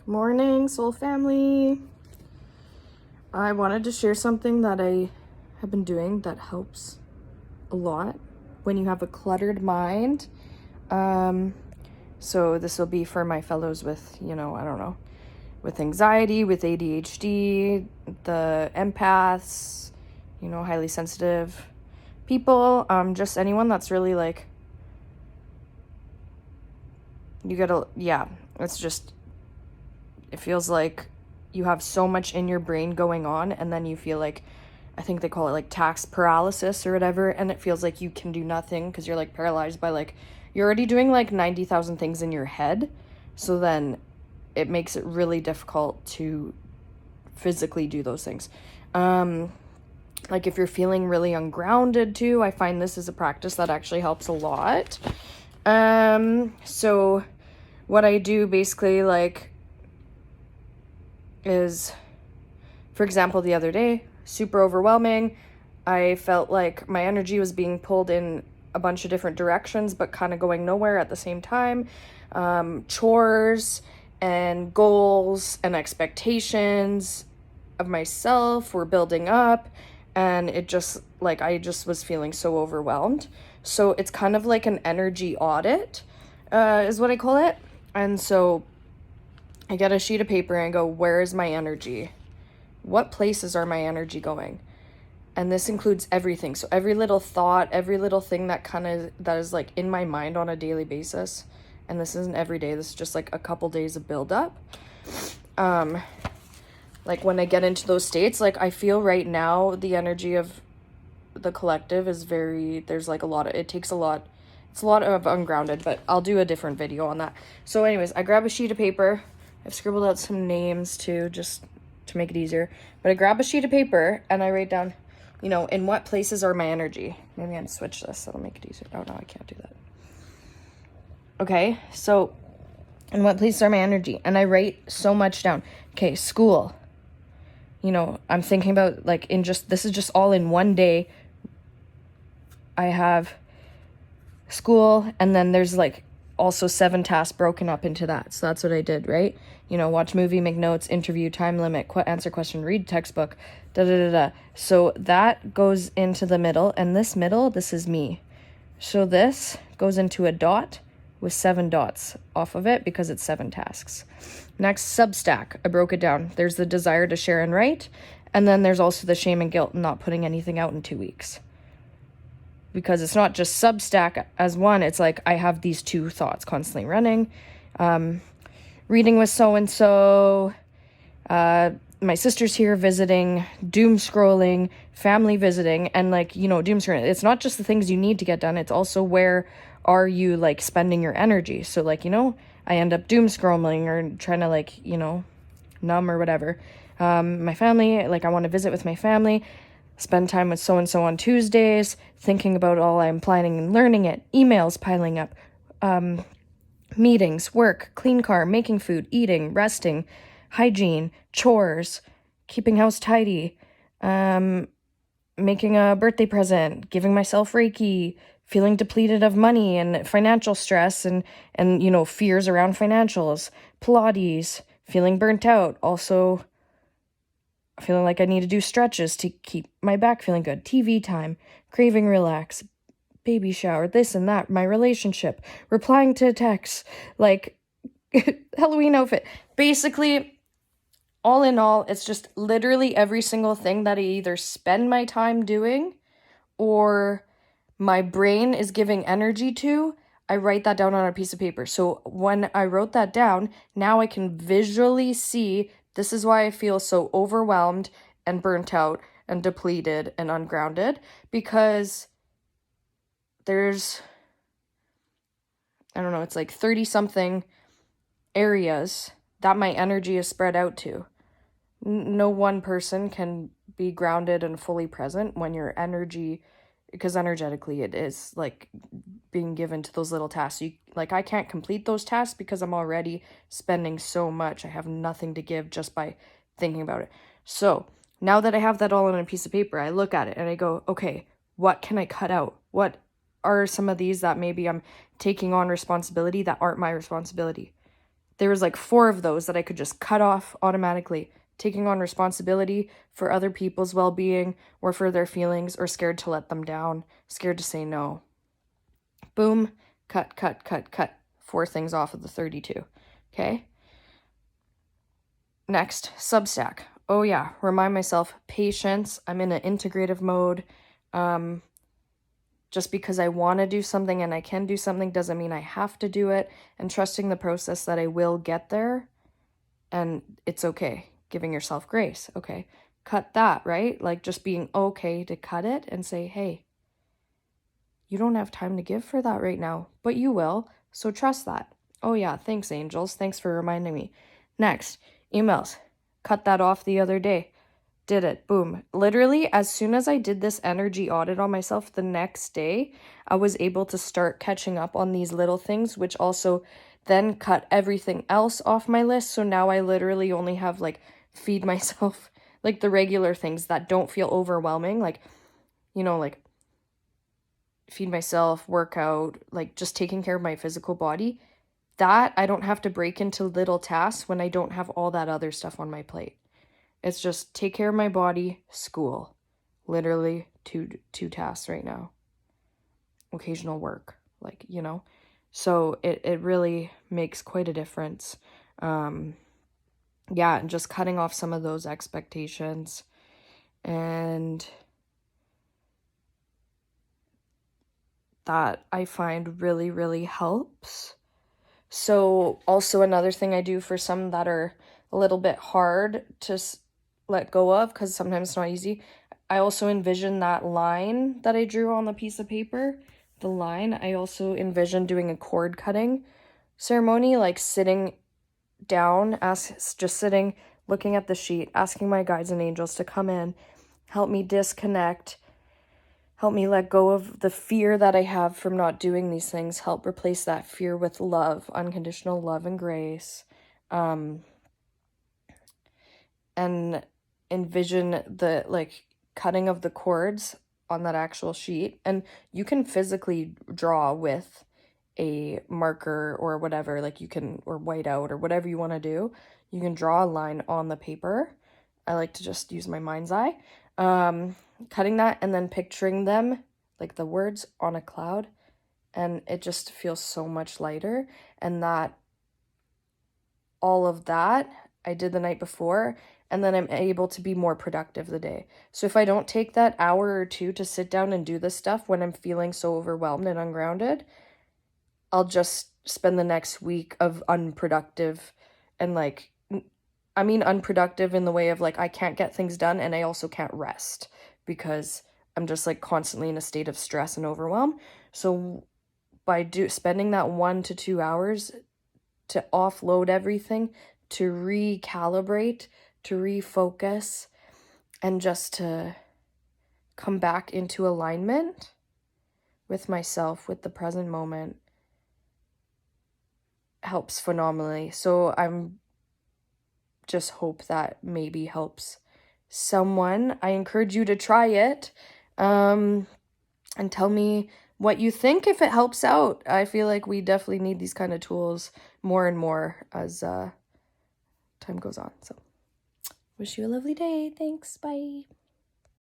Morning, soul family. I wanted to share something that I have been doing that helps a lot when you have a cluttered mind. So this will be for my fellows with, with anxiety, with ADHD, the empaths, highly sensitive people, just anyone that's really like, it feels like you have so much in your brain going on, and then you feel like, I think they call it like task paralysis or whatever, and it feels like you can do nothing because you're like paralyzed by like, you're already doing like 90,000 things in your head. So then it makes it really difficult to physically do those things. Like if you're feeling really ungrounded too, I find this is a practice that actually helps a lot. So what I do basically is, for example, the other day, super overwhelming. I felt like my energy was being pulled in a bunch of different directions, but kind of going nowhere at the same time. Chores and goals and expectations of myself were building up, and it just I just was feeling so overwhelmed. So it's kind of like an energy audit, is what I call it. And so I get a sheet of paper and go, where is my energy? What places are my energy going? And this includes everything. So every little thought, every little thing that is like in my mind on a daily basis. And this isn't every day. This is just like a couple days of buildup. Like when I get into those states, like I feel right now the energy of the collective is there's like it's a lot of ungrounded, but I'll do a different video on that. So anyways, I grab a sheet of paper. I've scribbled out some names too, just to make it easier. But I grab a sheet of paper and I write down, in what places are my energy. Maybe I'll switch this. That'll make it easier. Oh, no, I can't do that. Okay, so in what places are my energy? And I write so much down. Okay, school. I'm thinking about this is just all in one day. I have school, and then there's also 7 tasks broken up into that. So that's what I did, right? Watch movie, make notes, interview, time limit, answer question, read textbook, So that goes into the middle, and this is me. So this goes into a dot with 7 dots off of it because it's 7 tasks. Next, Substack. I broke it down. There's the desire to share and write, and then there's also the shame and guilt in not putting anything out in 2 weeks. Because it's not just Substack as one, it's like I have these 2 thoughts constantly running. Reading with so-and-so, my sister's here visiting, doom scrolling, family visiting, and doom scrolling. It's not just the things you need to get done, it's also where are you spending your energy. So I end up doom scrolling or trying to numb or whatever. My family, I want to visit with my family. Spend time with so-and-so on Tuesdays, thinking about all I'm planning and learning it, emails piling up, meetings, work, clean car, making food, eating, resting, hygiene, chores, keeping house tidy, making a birthday present, giving myself Reiki, feeling depleted of money and financial stress and fears around financials, Pilates, feeling burnt out, also feeling like I need to do stretches to keep my back feeling good, TV time, craving relax, baby shower, this and that, my relationship, replying to texts, Halloween outfit. Basically, all in all, it's just literally every single thing that I either spend my time doing or my brain is giving energy to. I write that down on a piece of paper. So when I wrote that down, now I can visually see this is why I feel so overwhelmed and burnt out and depleted and ungrounded, because there's, it's 30 something areas that my energy is spread out to. No one person can be grounded and fully present when your energy, because energetically it is being given to those little tasks. I can't complete those tasks because I'm already spending so much. I have nothing to give just by thinking about it. So now that I have that all on a piece of paper, I look at it and I go, okay, what can I cut out? What are some of these that maybe I'm taking on responsibility that aren't my responsibility? there was like 4 of those that I could just cut off automatically. Taking on responsibility for other people's well-being or for their feelings, or scared to let them down, scared to say no. Boom, cut, cut, cut, cut. 4 things off of the 32. Okay? Next, Substack. Oh yeah, remind myself, patience. I'm in an integrative mode. Just because I want to do something and I can do something doesn't mean I have to do it. And trusting the process that I will get there. And it's okay. Giving yourself grace. Okay. Cut that, right? Like just being okay to cut it and say, hey, you don't have time to give for that right now, but you will. So trust that. Oh yeah, thanks, angels. Thanks for reminding me. Next, emails. Cut that off the other day. Did it. Boom. Literally, as soon as I did this energy audit on myself the next day, I was able to start catching up on these little things, which also then cut everything else off my list. So now I literally only have like feed myself, like the regular things that don't feel overwhelming. Like, you know, like feed myself, workout, like just taking care of my physical body. That I don't have to break into little tasks when I don't have all that other stuff on my plate. It's just take care of my body, school. Literally two tasks right now. Occasional work, like, you know. So it really makes quite a difference. Yeah, and just cutting off some of those expectations. And that I find really, really helps. So also another thing I do for some that are a little bit hard to let go of, because sometimes it's not easy, I also envision that line that I drew on the piece of paper, the line, I also envision doing a cord cutting ceremony, like sitting down, just sitting, looking at the sheet, asking my guides and angels to come in, help me disconnect, help me let go of the fear that I have from not doing these things, help replace that fear with love, unconditional love and grace, and envision the like cutting of the cords on that actual sheet. And you can physically draw with a marker or whatever, like you can, or white out or whatever you want to do. You can draw a line on the paper. I like to just use my mind's eye. Cutting that and then picturing them, like the words on a cloud, and it just feels so much lighter. And that all of that I did the night before, and then I'm able to be more productive the day. So if I don't take that hour or 2 to sit down and do this stuff when I'm feeling so overwhelmed and ungrounded, I'll just spend the next week of unproductive, and like, I mean unproductive in the way of like I can't get things done, and I also can't rest because I'm just like constantly in a state of stress and overwhelm. So by spending that 1 to 2 hours to offload everything, to recalibrate, to refocus, and just to come back into alignment with myself, with the present moment, helps phenomenally. So I'm just hope that maybe helps someone. I encourage you to try it, and tell me what you think if it helps out. I feel like we definitely need these kind of tools more and more as time goes on. So wish you a lovely day. Thanks. Bye.